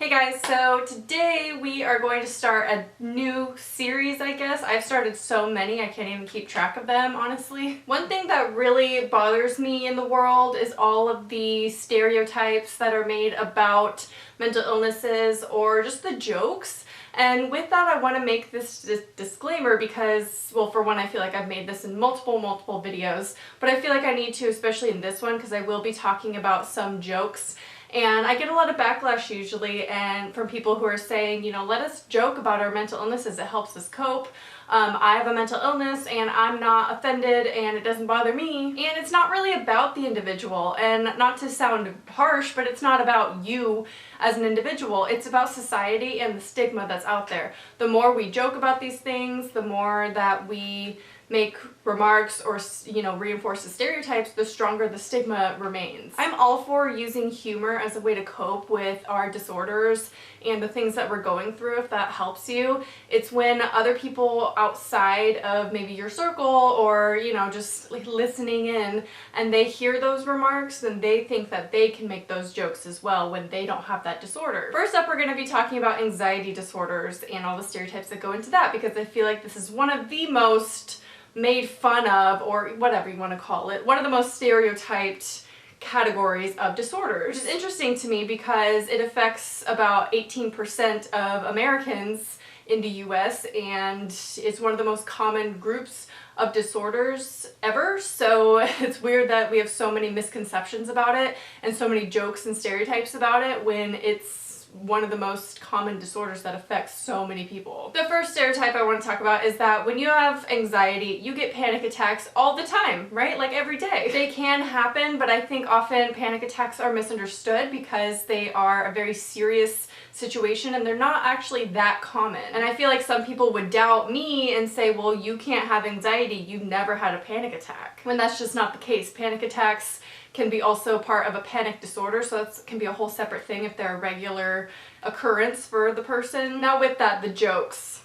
Hey guys, so today we are going to start a new series, I guess. I've started so many, I can't even keep track of them, honestly. One thing that really bothers me in the world is all of the stereotypes that are made about mental illnesses or just the jokes. And with that, I want to make this disclaimer because, well, for one, I feel like I've made this in multiple videos, but I feel like I need to, especially in this one, because I will be talking about some jokes. And I get a lot of backlash usually, and from people who are saying, you know, let us joke about our mental illnesses, it helps us cope. I have a mental illness and I'm not offended and it doesn't bother me. And it's not really about the individual, and not to sound harsh, but it's not about you as an individual. It's about society and the stigma that's out there. The more we joke about these things, the more that we make remarks or, you know, reinforce the stereotypes, the stronger the stigma remains. I'm all for using humor as a way to cope with our disorders and the things that we're going through, if that helps you. It's when other people outside of maybe your circle or, you know, just like listening in, and they hear those remarks, then they think that they can make those jokes as well when they don't have that disorder. First up, we're going to be talking about anxiety disorders and all the stereotypes that go into that, because I feel like this is one of the most made fun of, or whatever you want to call it, one of the most stereotyped categories of disorders. Which is interesting to me because it affects about 18% of Americans in the US, and it's one of the most common groups of disorders ever. So it's weird that we have so many misconceptions about it and so many jokes and stereotypes about it when it's one of the most common disorders that affects so many people. The first stereotype I want to talk about is that when you have anxiety, you get panic attacks all the time, right? Like every day. They can happen, but I think often panic attacks are misunderstood because they are a very serious situation and they're not actually that common. And I feel like some people would doubt me and say, well, you can't have anxiety, you've never had a panic attack. When that's just not the case. Panic attacks can be also part of a panic disorder, so that can be a whole separate thing if they're a regular occurrence for the person. Now with that, the jokes.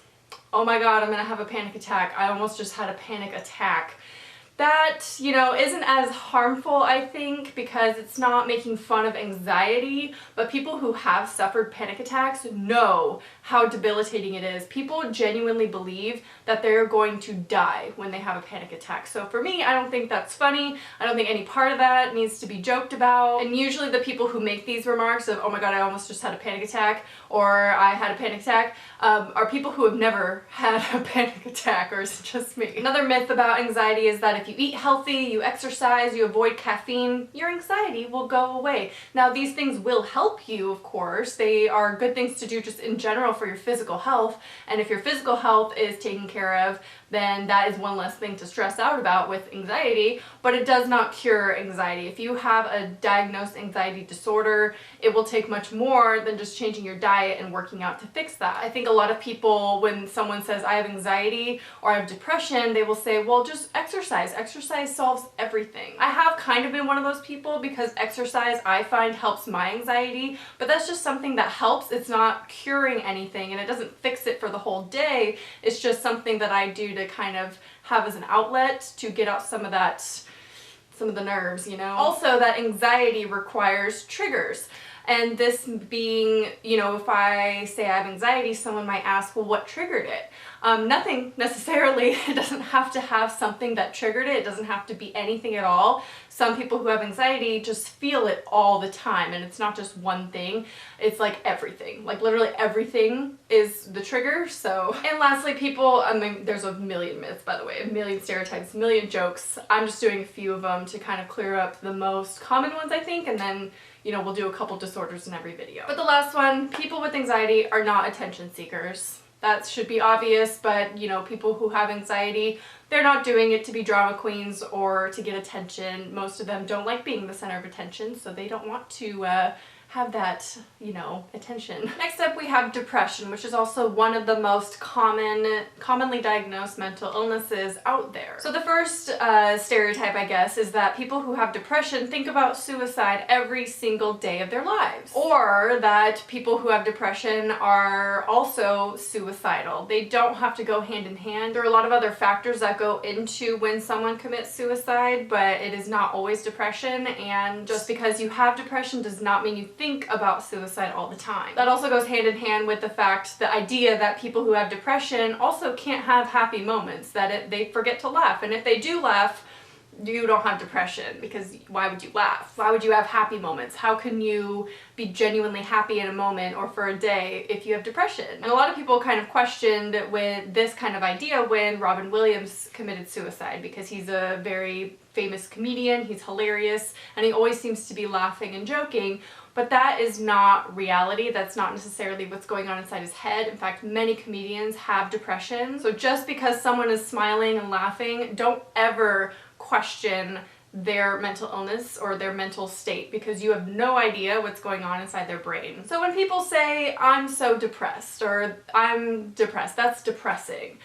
Oh my god, I'm gonna have a panic attack. I almost just had a panic attack. That, you know, isn't as harmful, I think, because it's not making fun of anxiety, but people who have suffered panic attacks know how debilitating it is. People genuinely believe that they're going to die when they have a panic attack. So for me, I don't think that's funny. I don't think any part of that needs to be joked about. And usually the people who make these remarks of, oh my god, I almost just had a panic attack, or I had a panic attack, are people who have never had a panic attack, or is it just me? Another myth about anxiety is that if you eat healthy, you exercise, you avoid caffeine, your anxiety will go away. Now these things will help you, of course. They are good things to do just in general for your physical health, and if your physical health is taken care of, then that is one less thing to stress out about with anxiety, but it does not cure anxiety. If you have a diagnosed anxiety disorder, it will take much more than just changing your diet and working out to fix that. I think a lot of people, when someone says I have anxiety or I have depression, they will say, well, just exercise. Exercise solves everything. I have kind of been one of those people because exercise, I find, helps my anxiety, but that's just something that helps. It's not curing anything and it doesn't fix it for the whole day. It's just something that I do to kind of have as an outlet to get out some of the nerves, you know? Also, that anxiety requires triggers. And this being, you know, if I say I have anxiety, someone might ask, well, what triggered it? Nothing necessarily. It doesn't have to have something that triggered it. It doesn't have to be anything at all. Some people who have anxiety just feel it all the time, and it's not just one thing. It's like everything. Like literally everything is the trigger. So, and lastly, people, I mean, there's a million myths, by the way, a million stereotypes, a million jokes. I'm just doing a few of them to kind of clear up the most common ones, I think, and then, you know, we'll do a couple disorders in every video. But the last one, people with anxiety are not attention seekers. That should be obvious, but, you know, people who have anxiety, they're not doing it to be drama queens or to get attention. Most of them don't like being the center of attention, so they don't want to have that, you know, attention. Next up, we have depression, which is also one of the most commonly diagnosed mental illnesses out there. So the first stereotype, I guess, is that people who have depression think about suicide every single day of their lives. Or that people who have depression are also suicidal. They don't have to go hand in hand. There are a lot of other factors that go into when someone commits suicide, but it is not always depression, and just because you have depression does not mean you think about suicide all the time. That also goes hand in hand with the idea that people who have depression also can't have happy moments, that they forget to laugh, and if they do laugh, you don't have depression, because why would you laugh? Why would you have happy moments? How can you be genuinely happy in a moment or for a day if you have depression? And a lot of people kind of questioned with this kind of idea when Robin Williams committed suicide, because he's a very famous comedian, he's hilarious, and he always seems to be laughing and joking. But that is not reality. That's not necessarily what's going on inside his head. In fact, many comedians have depression. So just because someone is smiling and laughing, don't ever question their mental illness or their mental state, because you have no idea what's going on inside their brain. So when people say, I'm so depressed, or I'm depressed, that's depressing.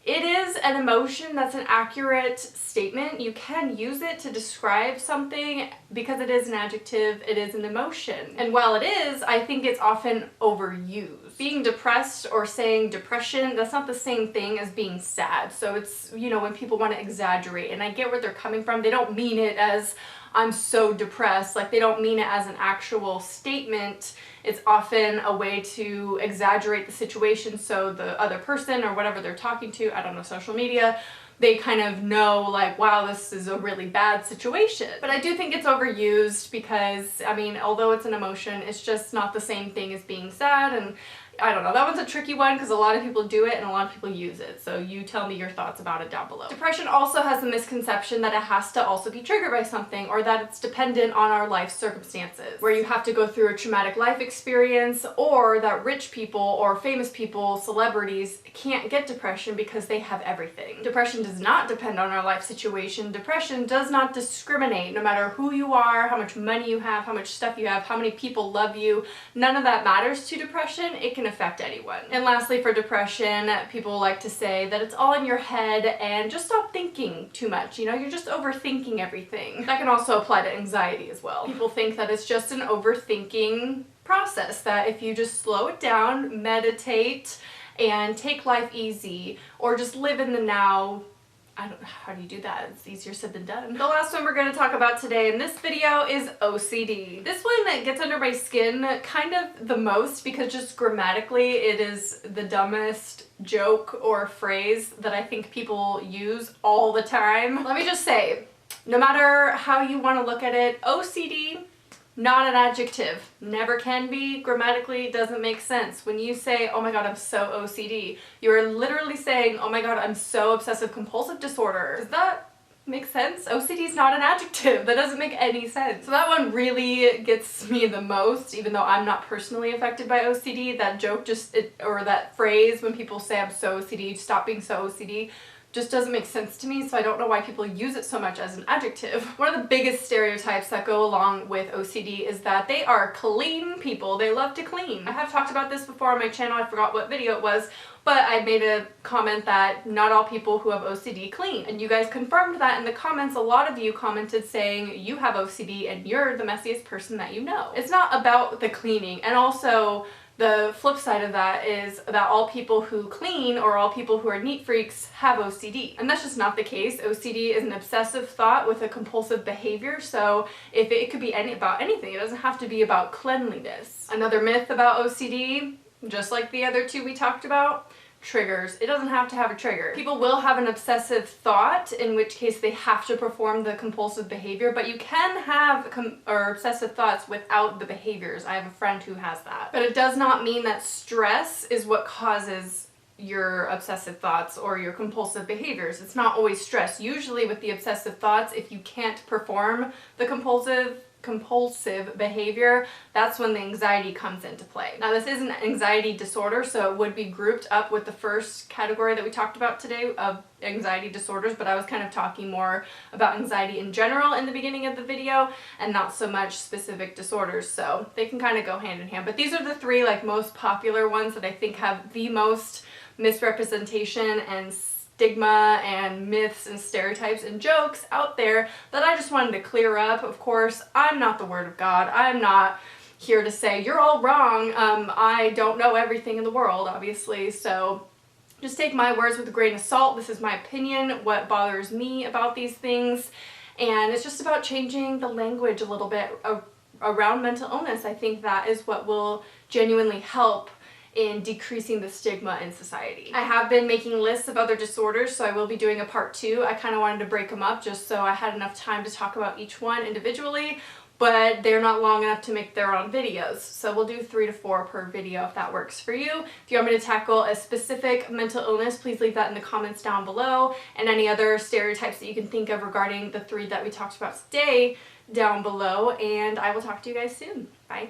It is an emotion that's an accurate statement. You can use it to describe something because it is an adjective, it is an emotion. And while it is, I think it's often overused. Being depressed or saying depression, that's not the same thing as being sad. So it's, you know, when people want to exaggerate, and I get where they're coming from. They don't mean it as I'm so depressed, like they don't mean it as an actual statement. It's often a way to exaggerate the situation so the other person or whatever they're talking to, I don't know, social media, they kind of know like, wow, this is a really bad situation. But I do think it's overused because, I mean, although it's an emotion, it's just not the same thing as being sad. And I don't know, that one's a tricky one because a lot of people do it and a lot of people use it. So you tell me your thoughts about it down below. Depression also has the misconception that it has to also be triggered by something, or that it's dependent on our life circumstances, where you have to go through a traumatic life experience, or that rich people or famous people, celebrities, can't get depression because they have everything. Depression does not depend on our life situation. Depression does not discriminate, no matter who you are, how much money you have, how much stuff you have, how many people love you. None of that matters to depression. It can affect anyone. And lastly, for depression, people like to say that it's all in your head and just stop thinking too much. You know, you're just overthinking everything. That can also apply to anxiety as well. People think that it's just an overthinking process, that if you just slow it down, meditate, and take life easy, or just live in the now, I don't know, how do you do that? It's easier said than done. The last one we're going to talk about today in this video is OCD. This one that gets under my skin kind of the most because just grammatically it is the dumbest joke or phrase that I think people use all the time. Let me just say, no matter how you want to look at it, OCD, not an adjective. Never can be. Grammatically doesn't make sense. When you say, oh my god, I'm so OCD, you're literally saying, oh my god, I'm so obsessive compulsive disorder. Does that make sense? OCD is not an adjective. That doesn't make any sense. So that one really gets me the most, even though I'm not personally affected by OCD. That joke or that phrase when people say I'm so OCD, stop being so OCD, just doesn't make sense to me, so I don't know why people use it so much as an adjective. One of the biggest stereotypes that go along with OCD is that they are clean people. They love to clean. I have talked about this before on my channel. I forgot what video it was, but I made a comment that not all people who have OCD clean. And you guys confirmed that in the comments. A lot of you commented saying you have OCD and you're the messiest person that you know. It's not about the cleaning. And also, the flip side of that is that all people who clean or all people who are neat freaks have OCD. And that's just not the case. OCD is an obsessive thought with a compulsive behavior, so if it could be about anything. It doesn't have to be about cleanliness. Another myth about OCD, just like the other two we talked about, triggers. It doesn't have to have a trigger. People will have an obsessive thought, in which case they have to perform the compulsive behavior, but you can have obsessive thoughts without the behaviors. I have a friend who has that. But it does not mean that stress is what causes your obsessive thoughts or your compulsive behaviors. It's not always stress. Usually with the obsessive thoughts, if you can't perform the compulsive behavior, that's when the anxiety comes into play. Now, this is an anxiety disorder, so it would be grouped up with the first category that we talked about today of anxiety disorders, but I was kind of talking more about anxiety in general in the beginning of the video and not so much specific disorders, so they can kind of go hand in hand. But these are the three like most popular ones that I think have the most misrepresentation and stigma and myths and stereotypes and jokes out there that I just wanted to clear up. Of course, I'm not the word of God. I'm not here to say you're all wrong. I don't know everything in the world, obviously, so just take my words with a grain of salt. This is my opinion, what bothers me about these things, and it's just about changing the language a little bit around mental illness. I think that is what will genuinely help in decreasing the stigma in society. I have been making lists of other disorders, so I will be doing a part 2. I kind of wanted to break them up just so I had enough time to talk about each one individually, but they're not long enough to make their own videos. So we'll do 3 to 4 per video if that works for you. If you want me to tackle a specific mental illness, please leave that in the comments down below, and any other stereotypes that you can think of regarding the 3 that we talked about today down below, and I will talk to you guys soon. Bye.